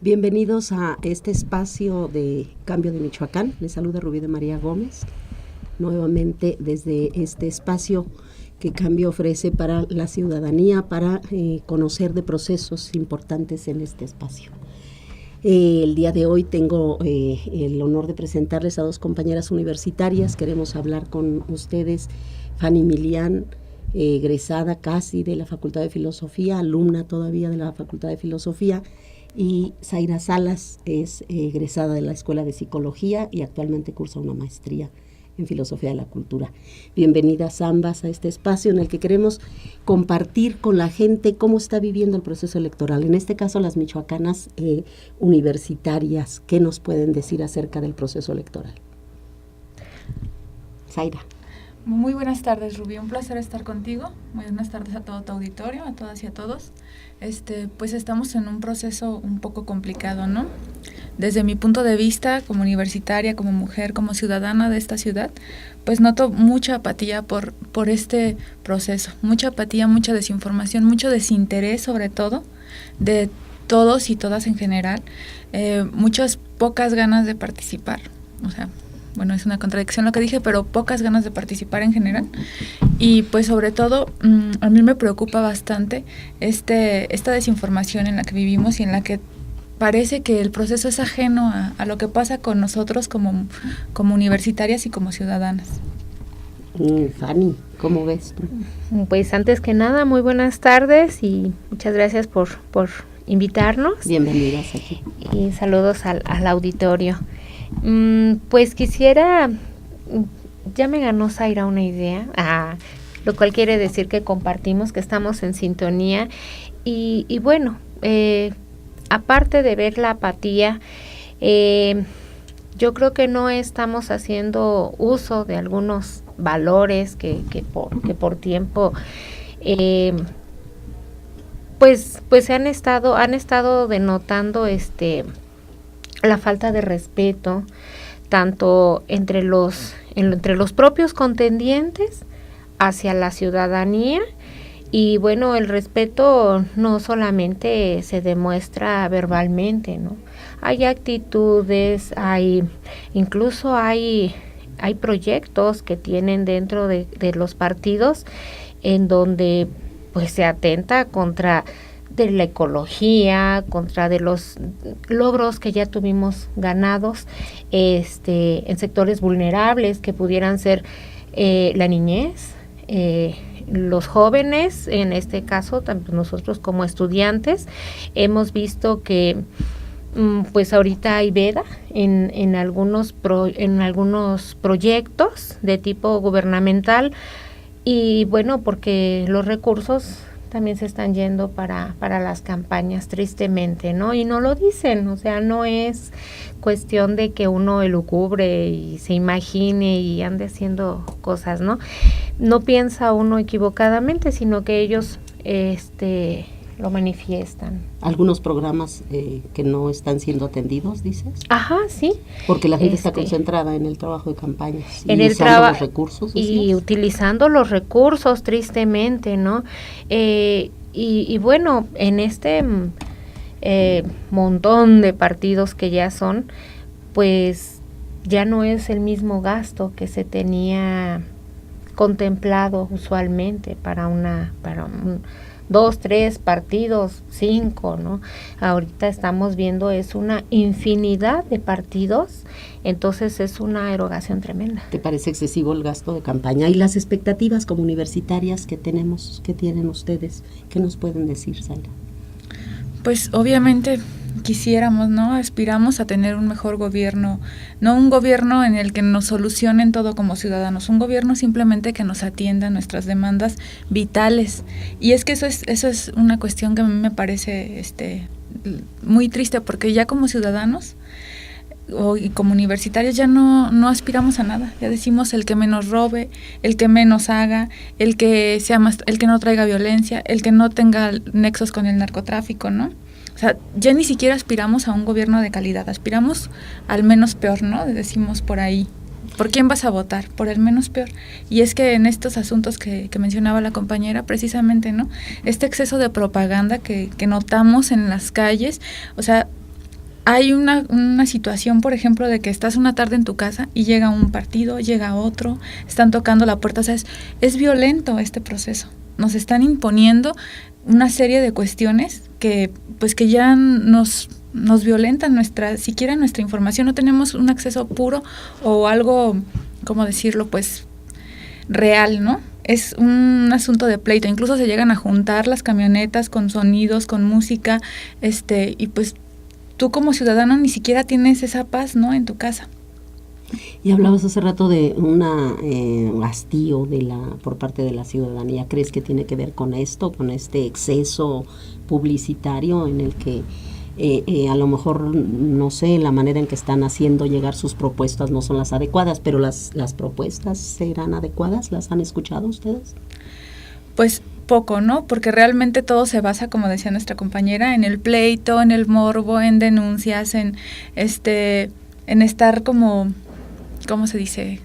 Bienvenidos a este espacio de Cambio de Michoacán. Les saluda Rubí de María Gómez, nuevamente desde este espacio que Cambio ofrece para la ciudadanía, para conocer de procesos importantes en este espacio. El día de hoy tengo el honor de presentarles a dos compañeras universitarias. Queremos hablar con ustedes. Fanny Milián, egresada casi de la Facultad de Filosofía, alumna todavía de la Facultad de Filosofía, y Zaira Salas es egresada de la Escuela de Psicología y actualmente cursa una maestría en Filosofía de la Cultura. Bienvenidas ambas a este espacio en el que queremos compartir con la gente cómo está viviendo el proceso electoral. En este caso, las michoacanas universitarias, ¿qué nos pueden decir acerca del proceso electoral? Zaira. Muy buenas tardes, Rubí, un placer estar contigo. Muy buenas tardes a todo tu auditorio, a todas y a todos. Pues estamos en un proceso un poco complicado, ¿no? Desde mi punto de vista, como universitaria, como mujer, como ciudadana de esta ciudad, pues noto mucha apatía por este proceso, mucha apatía, mucha desinformación, mucho desinterés sobre todo, de todos y todas en general, muchas pocas ganas de participar, o sea, bueno, es una contradicción lo que dije, pero pocas ganas de participar en general. Y pues sobre todo, a mí me preocupa bastante esta desinformación en la que vivimos y en la que parece que el proceso es ajeno a lo que pasa con nosotros como universitarias y como ciudadanas. Fanny, ¿cómo ves tú? Pues antes que nada, muy buenas tardes y muchas gracias por invitarnos. Bienvenidas aquí. Y saludos al auditorio. Pues quisiera, ya me ganó Zaira una idea, lo cual quiere decir que compartimos, que estamos en sintonía y bueno, aparte de ver la apatía, yo creo que no estamos haciendo uso de algunos valores que por tiempo pues han estado denotando la falta de respeto tanto entre los propios contendientes hacia la ciudadanía. Y bueno, el respeto no solamente se demuestra verbalmente, ¿no? Hay actitudes, incluso hay proyectos que tienen dentro de los partidos en donde pues se atenta contra de la ecología, contra de los logros que ya tuvimos ganados en sectores vulnerables que pudieran ser la niñez, los jóvenes, en este caso también nosotros como estudiantes hemos visto que pues ahorita hay veda en algunos proyectos de tipo gubernamental y bueno, porque los recursos también se están yendo para las campañas, tristemente, ¿no? Y no lo dicen, o sea, no es cuestión de que uno elucubre y se imagine y ande haciendo cosas, ¿no? No piensa uno equivocadamente, sino que ellos lo manifiestan. ¿Algunos programas que no están siendo atendidos, dices? Ajá, sí. Porque la gente está concentrada en el trabajo de campañas en y el usando los recursos. Y utilizando los recursos, tristemente, ¿no? Y bueno, en este montón de partidos que ya son, pues ya no es el mismo gasto que se tenía contemplado usualmente para 2, 3 partidos, 5, ¿no? Ahorita estamos viendo es una infinidad de partidos, entonces es una erogación tremenda. ¿Te parece excesivo el gasto de campaña? ¿Y las expectativas como universitarias que tenemos, que tienen ustedes? ¿Qué nos pueden decir, Zaira? Pues obviamente quisiéramos, ¿no? Aspiramos a tener un mejor gobierno, no un gobierno en el que nos solucionen todo como ciudadanos, un gobierno simplemente que nos atienda nuestras demandas vitales. Y es que eso es una cuestión que a mí me parece muy triste, porque ya como ciudadanos y como universitarios ya no aspiramos a nada. Ya decimos el que menos robe, el que menos haga, el que no traiga violencia, el que no tenga nexos con el narcotráfico, ¿no? O sea, ya ni siquiera aspiramos a un gobierno de calidad, aspiramos al menos peor, ¿no? Decimos por ahí. ¿Por quién vas a votar? Por el menos peor. Y es que en estos asuntos que mencionaba la compañera, precisamente, ¿no? Este exceso de propaganda que notamos en las calles, o sea, hay una situación, por ejemplo, de que estás una tarde en tu casa y llega un partido, llega otro, están tocando la puerta, o sea, es violento este proceso. Nos están imponiendo una serie de cuestiones que ya nos violentan siquiera nuestra información. No tenemos un acceso puro o algo, ¿cómo decirlo? Pues real, ¿no? Es un asunto de pleito. Incluso se llegan a juntar las camionetas con sonidos, con música, y pues tú como ciudadano ni siquiera tienes esa paz, ¿no?, en tu casa. Y hablabas hace rato de un hastío por parte de la ciudadanía. ¿Crees que tiene que ver con esto, con este exceso publicitario en el que a lo mejor, no sé, la manera en que están haciendo llegar sus propuestas no son las adecuadas, pero las propuestas serán adecuadas? ¿Las han escuchado ustedes? Pues poco, ¿no? Porque realmente todo se basa, como decía nuestra compañera, en el pleito, en el morbo, en denuncias, en estar como, ¿cómo se dice?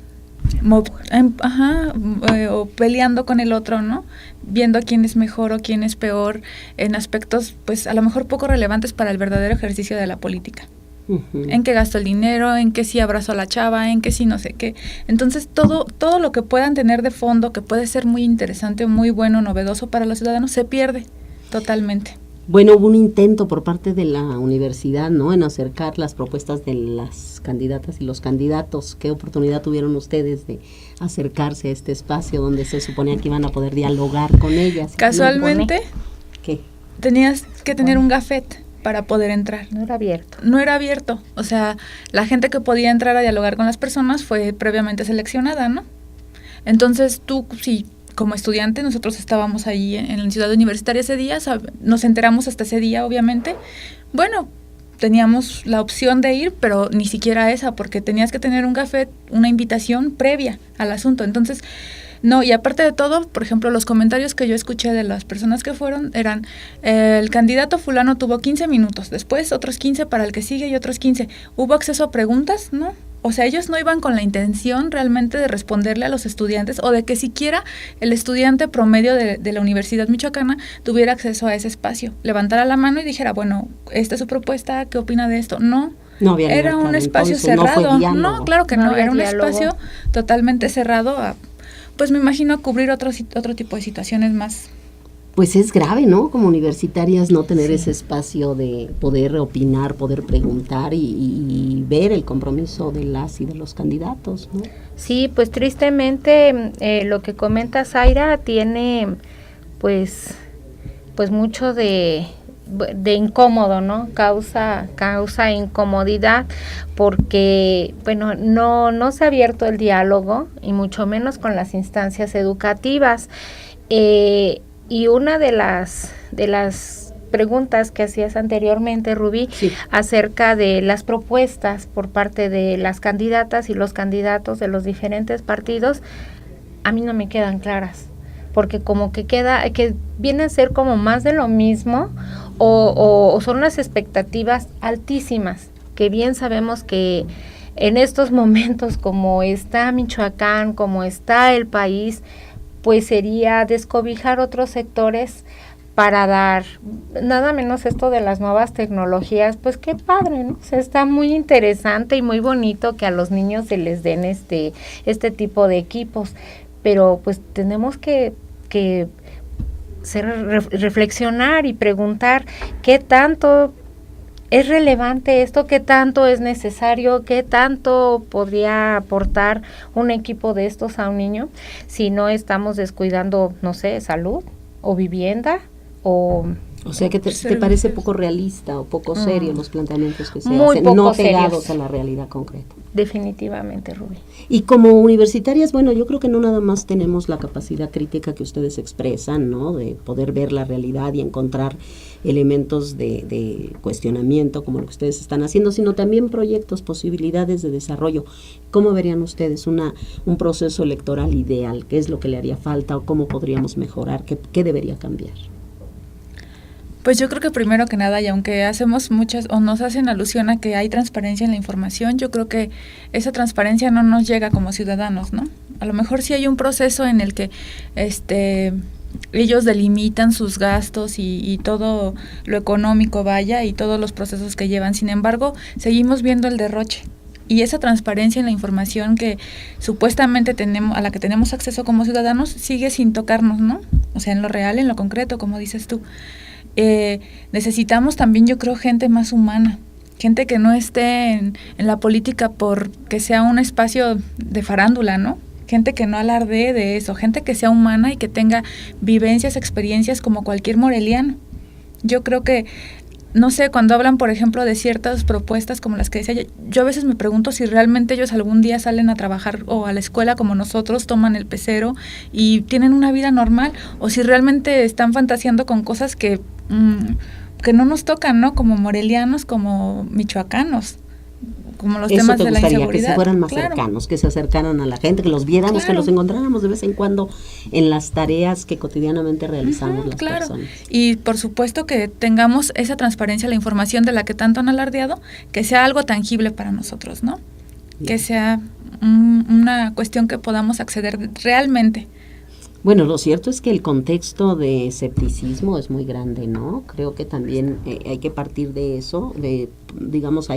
O peleando con el otro, ¿no? Viendo quién es mejor o quién es peor, en aspectos, pues a lo mejor poco relevantes para el verdadero ejercicio de la política. Uh-huh. En qué gasto el dinero, en qué sí abrazo a la chava, en qué sí no sé qué. Entonces todo lo que puedan tener de fondo, que puede ser muy interesante, muy bueno, novedoso para los ciudadanos, se pierde totalmente. Bueno, hubo un intento por parte de la universidad, ¿no?, en acercar las propuestas de las candidatas y los candidatos. ¿Qué oportunidad tuvieron ustedes de acercarse a este espacio donde se suponía que iban a poder dialogar con ellas? Casualmente, ¿qué? Tenías que tener un gafet para poder entrar. No era abierto. No era abierto. O sea, la gente que podía entrar a dialogar con las personas fue previamente seleccionada, ¿no? Entonces tú, sí, como estudiante, nosotros estábamos ahí en la ciudad universitaria ese día, nos enteramos hasta ese día, obviamente. Bueno, teníamos la opción de ir, pero ni siquiera esa, porque tenías que tener un gafet, una invitación previa al asunto. Entonces, no, y aparte de todo, por ejemplo, los comentarios que yo escuché de las personas que fueron eran, el candidato fulano tuvo 15 minutos, después otros 15 para el que sigue y otros 15. ¿Hubo acceso a preguntas? No. O sea, ellos no iban con la intención realmente de responderle a los estudiantes o de que siquiera el estudiante promedio de la Universidad Michoacana tuviera acceso a ese espacio. Levantara la mano y dijera, bueno, esta es su propuesta, ¿qué opina de esto? No era un espacio cerrado. No, claro que no, era un espacio totalmente cerrado a, pues me imagino, a cubrir otro tipo de situaciones más. Pues es grave, ¿no?, como universitarias no tener ese espacio de poder opinar, poder preguntar y ver el compromiso de las y de los candidatos, ¿no? Sí, pues tristemente lo que comenta Zaira tiene pues mucho de incómodo, ¿no? Causa incomodidad porque, bueno, no se ha abierto el diálogo y mucho menos con las instancias educativas. Y una de las preguntas que hacías anteriormente, Rubí, sí, acerca de las propuestas por parte de las candidatas y los candidatos de los diferentes partidos, a mí no me quedan claras, porque como que viene a ser como más de lo mismo o son unas expectativas altísimas, que bien sabemos que en estos momentos como está Michoacán, como está el país, pues sería descobijar otros sectores para dar nada menos esto de las nuevas tecnologías. Pues qué padre, ¿no? O sea, está muy interesante y muy bonito que a los niños se les den este tipo de equipos, pero pues tenemos que reflexionar y preguntar qué tanto es relevante esto, qué tanto es necesario, qué tanto podría aportar un equipo de estos a un niño si no estamos descuidando, no sé, salud o vivienda o sea que te parece poco realista o poco serio los planteamientos que se muy hacen, poco no pegados serios a la realidad concreta. Definitivamente, Rubí. Y como universitarias, bueno, yo creo que no nada más tenemos la capacidad crítica que ustedes expresan, ¿no?, de poder ver la realidad y encontrar elementos de cuestionamiento como lo que ustedes están haciendo, sino también proyectos, posibilidades de desarrollo. ¿Cómo verían ustedes un proceso electoral ideal? ¿Qué es lo que le haría falta o cómo podríamos mejorar? ¿Qué debería cambiar? Pues yo creo que primero que nada, y aunque hacemos muchas o nos hacen alusión a que hay transparencia en la información, yo creo que esa transparencia no nos llega como ciudadanos, ¿no? A lo mejor sí hay un proceso en el que ellos delimitan sus gastos y todo lo económico vaya y todos los procesos que llevan. Sin embargo, seguimos viendo el derroche. Y esa transparencia en la información que supuestamente tenemos, a la que tenemos acceso como ciudadanos, sigue sin tocarnos, ¿no? O sea, en lo real, en lo concreto, como dices tú. Necesitamos también, yo creo, gente más humana, gente que no esté en la política porque sea un espacio de farándula, ¿no? Gente que no alardee de eso, gente que sea humana y que tenga vivencias, experiencias como cualquier moreliano. Yo creo que, no sé, cuando hablan, por ejemplo, de ciertas propuestas como las que decía, yo a veces me pregunto si realmente ellos algún día salen a trabajar o a la escuela como nosotros, toman el pecero y tienen una vida normal, o si realmente están fantaseando con cosas que no nos tocan, ¿no? Como morelianos, como michoacanos, como los temas de la inseguridad. Que se fueran más cercanos, que se acercaran a la gente, que los viéramos, que los encontráramos de vez en cuando en las tareas que cotidianamente realizamos las personas. Y por supuesto que tengamos esa transparencia, la información de la que tanto han alardeado, que sea algo tangible para nosotros, ¿no? Bien. Que sea una cuestión que podamos acceder realmente. Bueno, lo cierto es que el contexto de escepticismo es muy grande, ¿no? Creo que también hay que partir de eso, digamos, ha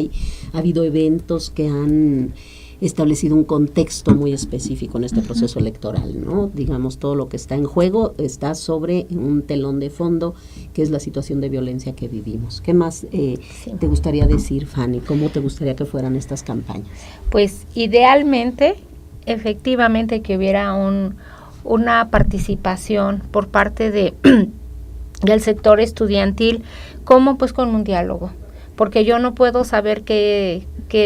habido eventos que han establecido un contexto muy específico en este proceso electoral, ¿no? Digamos, todo lo que está en juego está sobre un telón de fondo, que es la situación de violencia que vivimos. ¿Qué más te gustaría decir, Fanny? ¿Cómo te gustaría que fueran estas campañas? Pues, idealmente, efectivamente, que hubiera una participación por parte del sector estudiantil, como pues con un diálogo, porque yo no puedo saber qué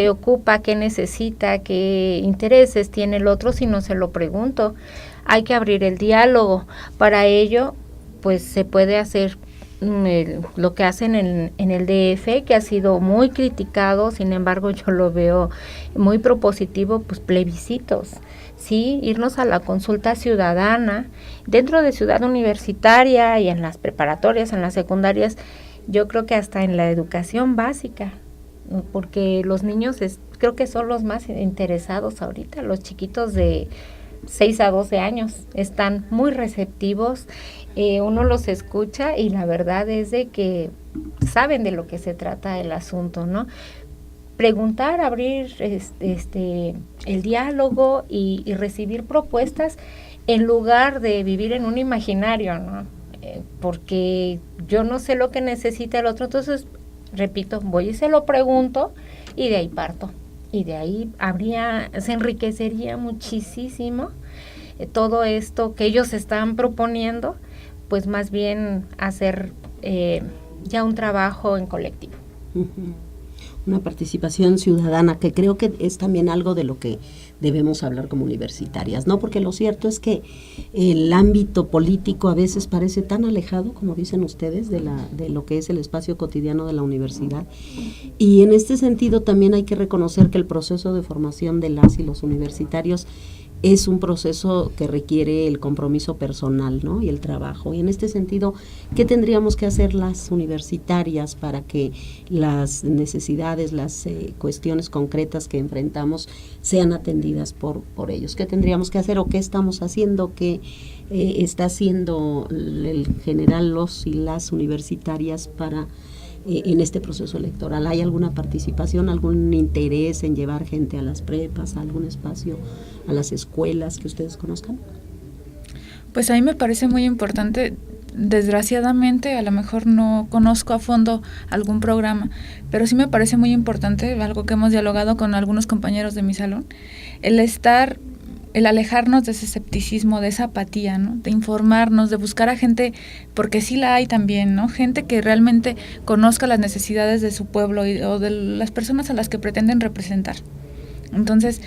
ocupa, qué necesita, qué intereses tiene el otro si no se lo pregunto. Hay que abrir el diálogo. Para ello, pues se puede hacer lo que hacen en el DF, que ha sido muy criticado, sin embargo yo lo veo muy propositivo, pues plebiscitos. Sí, irnos a la consulta ciudadana dentro de Ciudad Universitaria y en las preparatorias, en las secundarias, yo creo que hasta en la educación básica, porque los niños creo que son los más interesados ahorita, los chiquitos de 6 a 12 años están muy receptivos, uno los escucha y la verdad es de que saben de lo que se trata el asunto, ¿no? Preguntar, abrir el diálogo y recibir propuestas en lugar de vivir en un imaginario, ¿no? Porque yo no sé lo que necesita el otro, entonces, repito, voy y se lo pregunto y de ahí parto. Y de ahí se enriquecería muchísimo todo esto que ellos están proponiendo, pues más bien hacer ya un trabajo en colectivo. Uh-huh. Una participación ciudadana, que creo que es también algo de lo que debemos hablar como universitarias, ¿no? Porque lo cierto es que el ámbito político a veces parece tan alejado, como dicen ustedes, de lo que es el espacio cotidiano de la universidad. Y en este sentido también hay que reconocer que el proceso de formación de las y los universitarios es un proceso que requiere el compromiso personal, ¿no? Y el trabajo. Y en este sentido, ¿qué tendríamos que hacer las universitarias para que las necesidades, las cuestiones concretas que enfrentamos sean atendidas por ellos? ¿Qué tendríamos que hacer o qué estamos haciendo? ¿Qué está haciendo el general los y las universitarias para en este proceso electoral? ¿Hay alguna participación, algún interés en llevar gente a las prepas, a algún espacio, a las escuelas que ustedes conozcan? Pues a mí me parece muy importante. Desgraciadamente, a lo mejor no conozco a fondo algún programa, pero sí me parece muy importante, algo que hemos dialogado con algunos compañeros de mi salón, el alejarnos de ese escepticismo, de esa apatía, ¿no? De informarnos, de buscar a gente, porque sí la hay también, ¿no? Gente que realmente conozca las necesidades de su pueblo o de las personas a las que pretenden representar. Entonces,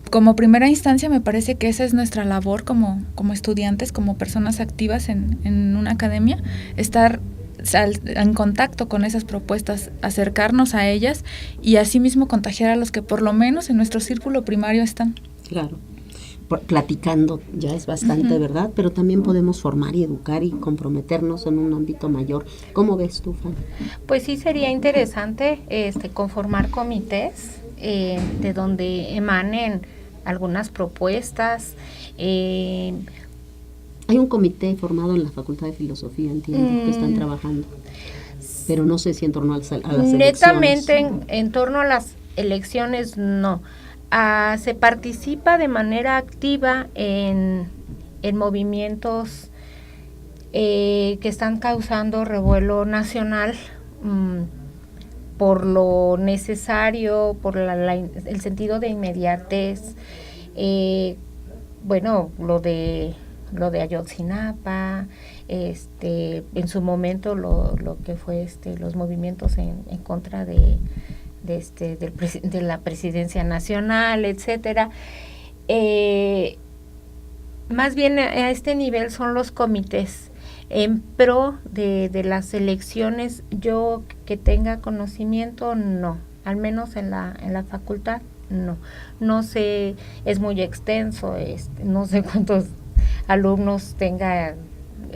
como primera instancia, me parece que esa es nuestra labor como estudiantes, como personas activas en una academia, estar en contacto con esas propuestas, acercarnos a ellas y asimismo contagiar a los que por lo menos en nuestro círculo primario están. Claro. Platicando ya es bastante, ¿verdad? Pero también podemos formar y educar y comprometernos en un ámbito mayor. ¿Cómo ves tú, Fanny? Pues sí, sería interesante conformar comités de donde emanen algunas propuestas. Hay un comité formado en la Facultad de Filosofía, entiendo, que están trabajando, pero no sé si en torno a las elecciones. Netamente en torno a las elecciones, no. Se participa de manera activa en movimientos que están causando revuelo nacional, por lo necesario, por el sentido de inmediatez, lo de Ayotzinapa, en su momento lo que fue los movimientos en contra de la presidencia nacional, etcétera. Más bien a este nivel son los comités en pro de las elecciones. Yo que tenga conocimiento, no, al menos en la facultad, no sé, es muy extenso, no sé cuántos alumnos tenga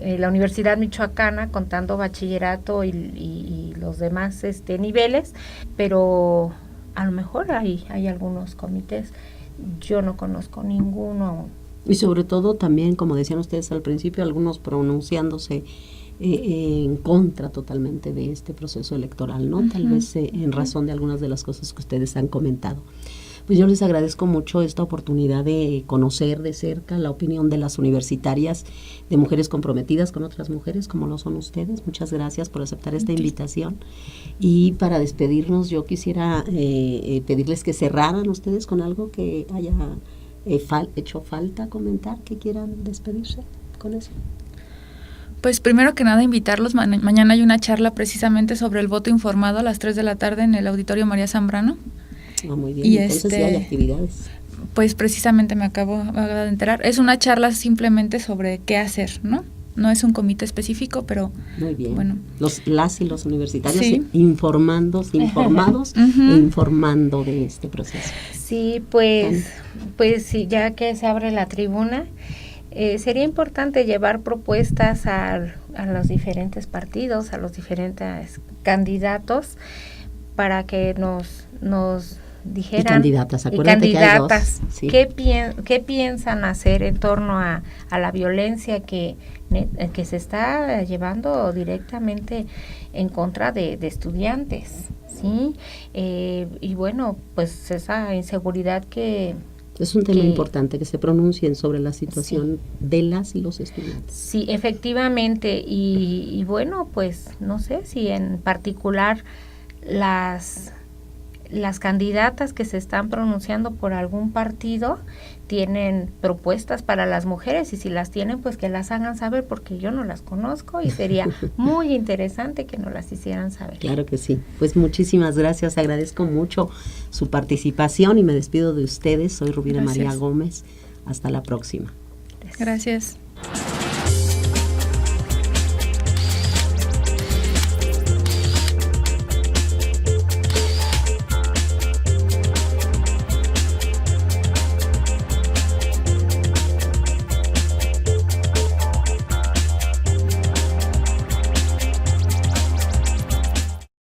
la Universidad Michoacana, contando bachillerato y los demás niveles, pero a lo mejor hay algunos comités, yo no conozco ninguno aún. Y sobre todo también, como decían ustedes al principio, algunos pronunciándose en contra totalmente de este proceso electoral, ¿no? Tal vez en razón de algunas de las cosas que ustedes han comentado. Pues yo les agradezco mucho esta oportunidad de conocer de cerca la opinión de las universitarias, de mujeres comprometidas con otras mujeres, como lo son ustedes. Muchas gracias por aceptar esta invitación. Y para despedirnos, yo quisiera pedirles que cerraran ustedes con algo que haya hecho falta comentar, que quieran despedirse con eso. Pues primero que nada invitarlos, mañana hay una charla precisamente sobre el voto informado a las 3 de la tarde en el Auditorio María Zambrano. Muy bien, y entonces sí hay actividades. Pues precisamente me acabo de enterar, es una charla simplemente sobre qué hacer, ¿no? No es un comité específico, pero muy bien. Bueno. Las y los universitarios sí. informados e informando de este proceso. Sí, pues sí, ya que se abre la tribuna, sería importante llevar propuestas a los diferentes partidos, a los diferentes candidatos, para que nos dijeran, y candidatas, acuérdate que hay dos, sí. ¿Qué piensan hacer en torno a la violencia que se está llevando directamente en contra de estudiantes, ¿sí? Y bueno, pues esa inseguridad que... Es un tema importante, que se pronuncien sobre la situación de las y los estudiantes. Sí, efectivamente, y bueno, pues no sé si en particular las candidatas que se están pronunciando por algún partido tienen propuestas para las mujeres, y si las tienen, pues que las hagan saber, porque yo no las conozco y sería muy interesante que nos las hicieran saber. Claro que sí. Pues muchísimas gracias, agradezco mucho su participación y me despido de ustedes. Soy Rubí de María Gómez. Hasta la próxima. Gracias.